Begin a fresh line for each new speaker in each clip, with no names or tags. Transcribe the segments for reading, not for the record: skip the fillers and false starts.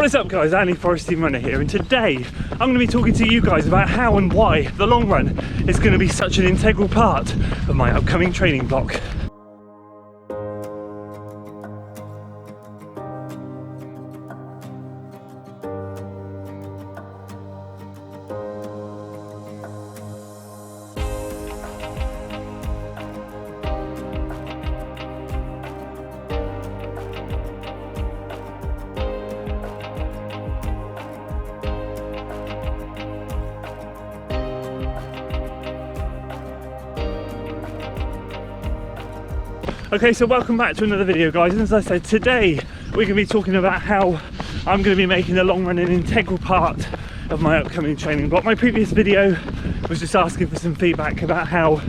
What is up guys, FOD Runner here, and today I'm going to be talking to you guys about how and why the long run is going to be such an integral part of my upcoming training block. Okay, so welcome back to another video guys, and as I said, today we're going to be talking about how I'm going to be making the long run an integral part of my upcoming training block. My previous video was just asking for some feedback about how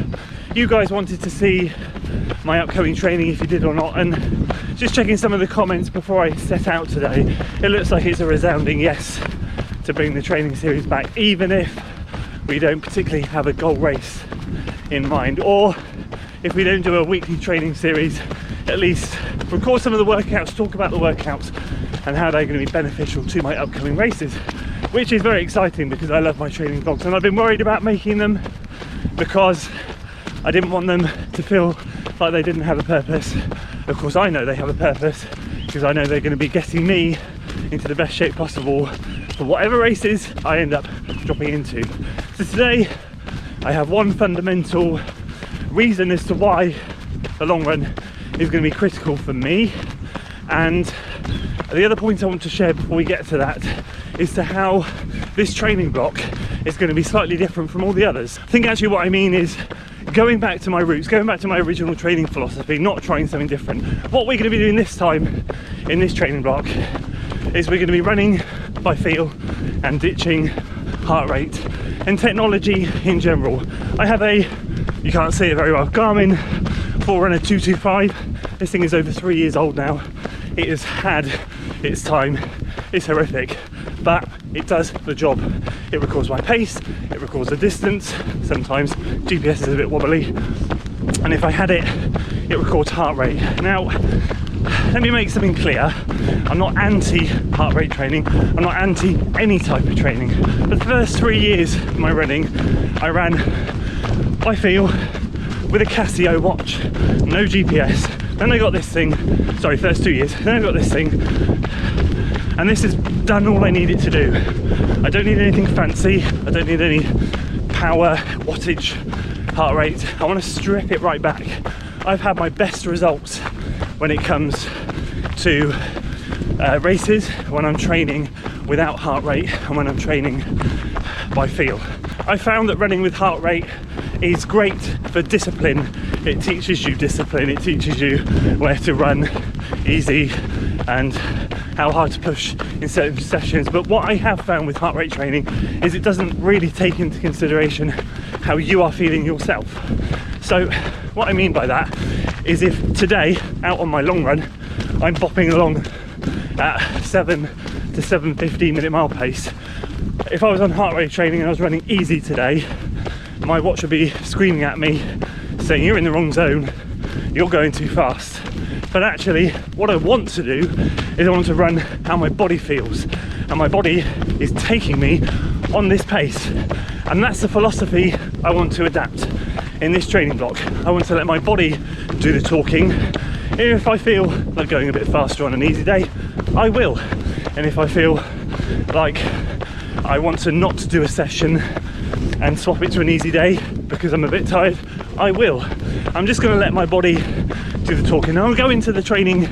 you guys wanted to see my upcoming training, if you did or not, and just checking some of the comments before I set out today, it looks like it's a resounding yes to bring the training series back, even if we don't particularly have a goal race in mind, or if we don't do a weekly training series, at least record some of the workouts, talk about the workouts and how they're going to be beneficial to my upcoming races, which is very exciting because I love my training vlogs, and I've been worried about making them because I didn't want them to feel like they didn't have a purpose. Of course I know they have a purpose because I know they're going to be getting me into the best shape possible for whatever races I end up dropping into. So today I have one fundamental reason as to why the long run is going to be critical for me, and the other point I want to share before we get to that is to how this training block is going to be slightly different from all the others. I think actually what I mean is going back to my roots, going back to my original training philosophy, not trying something different. What we're going to be doing this time in this training block is we're going to be running by feel and ditching heart rate and technology in general. I have a, you can't see it very well, Garmin FOD Runner 225. This thing is over 3 years old now. It has had its time. It's horrific, but it does the job. It records my pace, it records the distance. Sometimes GPS is a bit wobbly, and if I had it, it records heart rate. Now, let me make something clear. I'm not anti heart rate training. I'm not anti any type of training. For the first 3 years of my running, I ran by feel with a Casio watch, no GPS. Then I got this thing, sorry, first 2 years, then I got this thing, and this has done all I need it to do. I don't need anything fancy, I don't need any power, wattage, heart rate. I want to strip it right back. I've had my best results when it comes to races, when I'm training without heart rate and when I'm training by feel. I found that running with heart rate is great for discipline. It teaches you discipline, it teaches you where to run easy and how hard to push in certain sessions. But what I have found with heart rate training is it doesn't really take into consideration how you are feeling yourself. So what I mean by that is, if today out on my long run I'm bopping along at 7 to 7:15 minute mile pace, if I was on heart rate training and I was running easy today, my watch would be screaming at me saying you're in the wrong zone, you're going too fast. But actually what I want to do is I want to run how my body feels, and my body is taking me on this pace, and that's the philosophy I want to adapt in this training block. I want to let my body do the talking. If I feel like going a bit faster on an easy day, I will, and if I feel like I want to not do a session and swap it to an easy day because I'm a bit tired, I will. I'm just going to let my body do the talking. I'll go into the training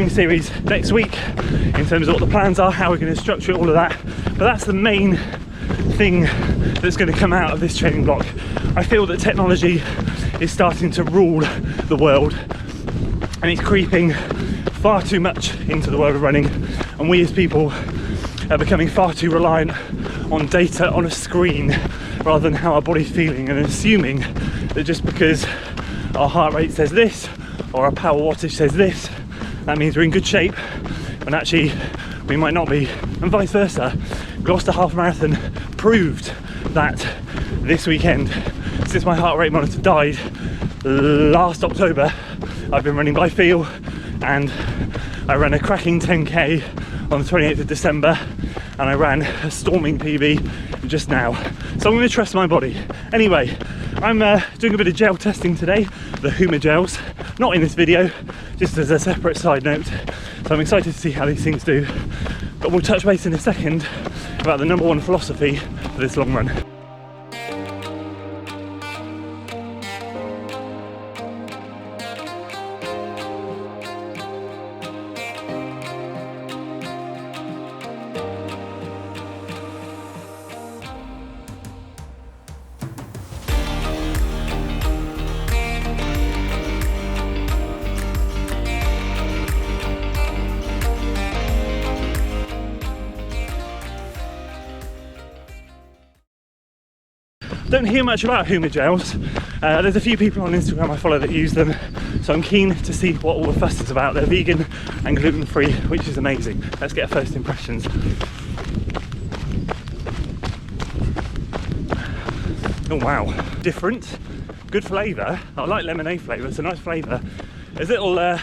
series next week in terms of what the plans are, how we're going to structure all of that, but that's the main thing that's going to come out of this training block. I feel that technology is starting to rule the world, and it's creeping far too much into the world of running, and we as people are becoming far too reliant on data on a screen rather than how our body's feeling, and assuming that just because our heart rate says this or our power wattage says this, that means we're in good shape, when actually we might not be, and vice versa. Gloucester Half Marathon proved that this weekend. Since my heart rate monitor died last October, I've been running by feel, and I ran a cracking 10k on the 28th of December, and I ran a storming PB just now. So I'm going to trust my body. Anyway, I'm doing a bit of gel testing today, the Huma gels, not in this video, just as a separate side note. So I'm excited to see how these things do. But we'll touch base in a second about the number one philosophy for this long run. Don't hear much about Huma gels. There's a few people on Instagram I follow that use them, so I'm keen to see what all the fuss is about. They're vegan and gluten-free, which is amazing. Let's get first impressions. Oh wow, different, good flavour. I like lemonade flavour, it's a nice flavour. There's little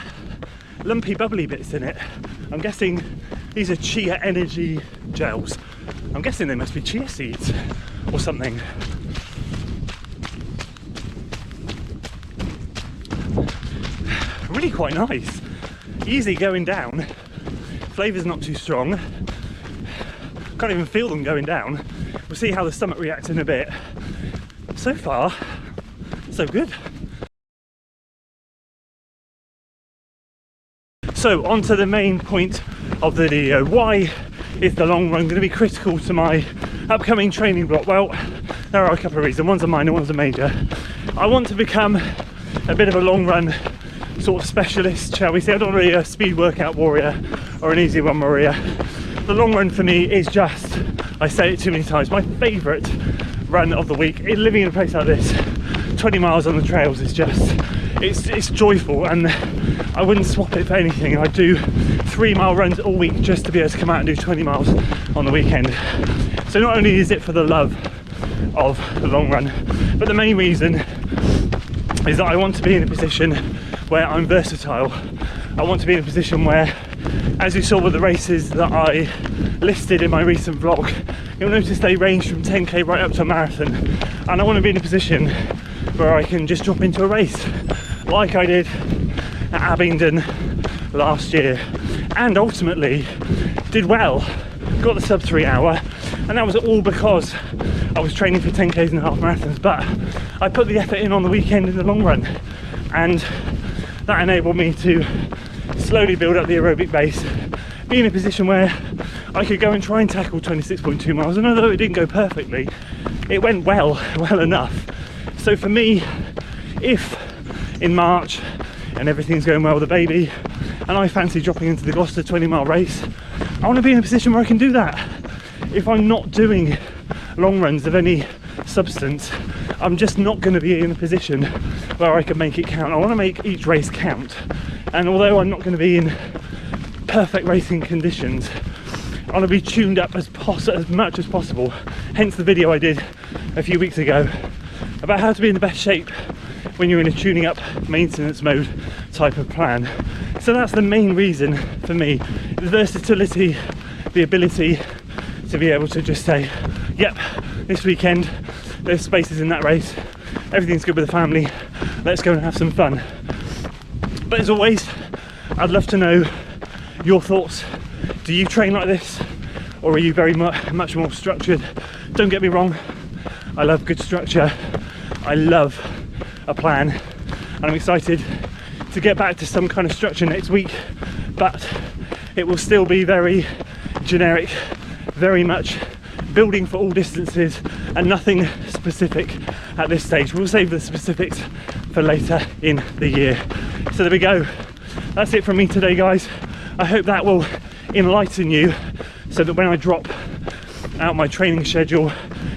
lumpy bubbly bits in it. I'm guessing these are chia energy gels. I'm guessing they must be chia seeds or something. Really quite nice, easy going down, flavour's not too strong, can't even feel them going down. We'll see how the stomach reacts in a bit. So far, so good. So on to the main point of the video. Why is the long run going to be critical to my upcoming training block? Well, there are a couple of reasons. One's a minor, one's a major. I want to become a bit of a long run sort of specialist, shall we say. I don't want to be a speed workout warrior or an easy run warrior. The long run for me is just, I say it too many times, my favourite run of the week. Living in a place like this, 20 miles on the trails is just, it's joyful, and I wouldn't swap it for anything. I do 3-mile runs all week just to be able to come out and do 20 miles on the weekend. So not only is it for the love of the long run, but the main reason is that I want to be in a position where I'm versatile. I want to be in a position where, as you saw with the races that I listed in my recent vlog, you'll notice they range from 10k right up to a marathon, and I want to be in a position where I can just drop into a race like I did at Abingdon last year, and ultimately did well, got the sub 3 hour, and that was all because I was training for 10k's and half marathons, but I put the effort in on the weekend in the long run, and that enabled me to slowly build up the aerobic base, be in a position where I could go and try and tackle 26.2 miles, and although it didn't go perfectly, it went well enough. So for me, if in March and everything's going well with the baby and I fancy dropping into the Gloucester 20-mile race, I want to be in a position where I can do that. If I'm not doing long runs of any substance, I'm just not going to be in a position where I can make it count. I want to make each race count, and although I'm not going to be in perfect racing conditions, I want to be tuned up as much as possible. Hence the video I did a few weeks ago about how to be in the best shape when you're in a tuning up maintenance mode type of plan. So that's the main reason for me, the versatility, the ability to be able to just say, yep, this weekend there's spaces in that race, everything's good with the family, let's go and have some fun. But as always, I'd love to know your thoughts. Do you train like this, or are you very much more structured? Don't get me wrong, I love good structure, I love a plan, and I'm excited to get back to some kind of structure next week, but it will still be very generic, very much building for all distances and nothing specific at this stage. We'll save the specifics for later in the year. So there we go, that's it from me today, guys. I hope that will enlighten you so that when I drop out my training schedule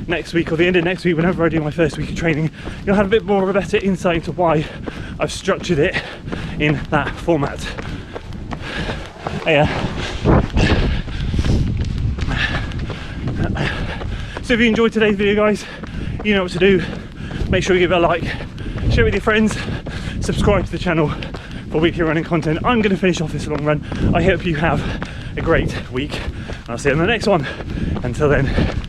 next week or the end of next week, whenever I do my first week of training, you'll have a bit more of a better insight into why I've structured it in that format. So if you enjoyed today's video, guys, you know what to do. Make sure you give it a like, share it with your friends, subscribe to the channel for weekly running content. I'm going to finish off this long run. I hope you have a great week. I'll see you in the next one. Until then.